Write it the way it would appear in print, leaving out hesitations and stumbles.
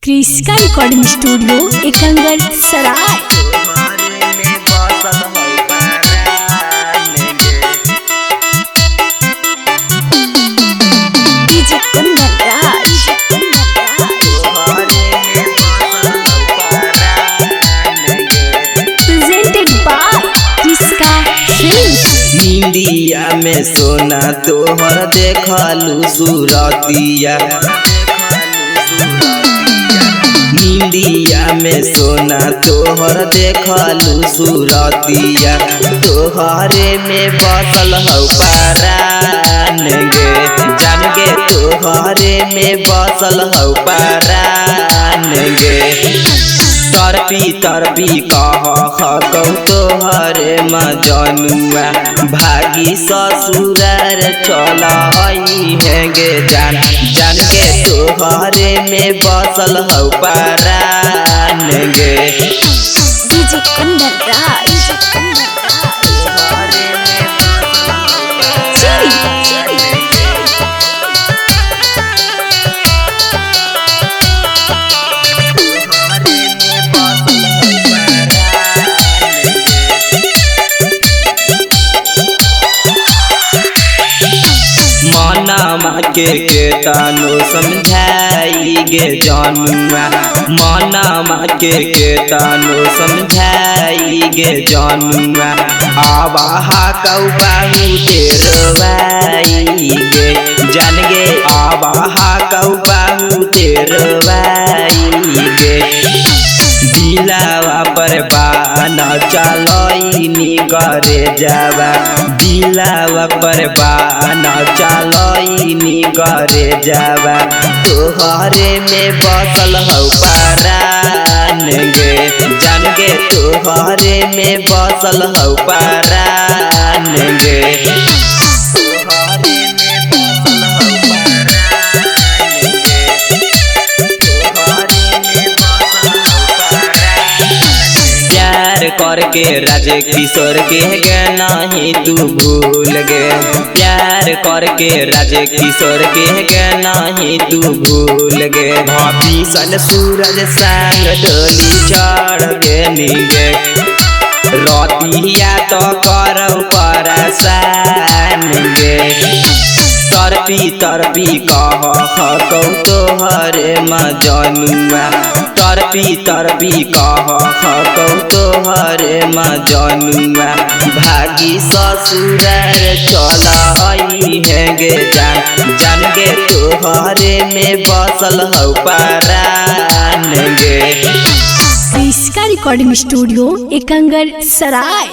क्रिस्का recording studio Ekangar Sarai. DJ Kundan Raj presented by Kriska films. India में सोना तोहर देखलू सूरतिया, इंडिया में सोना तोहर देखलू सूरतिया, तोहरे में बसल हौ परान गे, जान गे तोहरे में बसल हौ परान गे। तरपी तरपी कहौ तोहरे मजनुआ, भागी ससुरार चल है गे जान, जान गे तोहरे में बसल हौ परान गे। डीजे कुंदन राज मनमा के तानो समझाई गे जनुआ, मनमा के तानो समझाई गे जनुआ, आवाहा कौ बाहू तेरवाई गे, जान गे आवाहा कौ बाहू तेरवाई गे। दिलावा पर बान चलनी करे जावा, दिलावा पर बान चलनी करे जावा, तोहरे में बसल हौ परान गे, जान गे तोहरे में बसल हौ परान गे। करके राज किशोर के नहीं तू भूल गे, प्यार करके राज किशोर के नहीं तू भूल गे। भीषण सूरज संग डोली चढ़ गे नीगे, रतिया तो करौ परेशान गे। तरपी तरपी कहौ तोहरे मजनुआ, तरपी तरपी कहौ तोहरे मजनुआ, भागी ससुरार चल है गे जान, जान गे तोहरे में बसल हौ परान गे। क्रिस्का रिकॉर्डिंग स्टूडियो एकंगर सराय।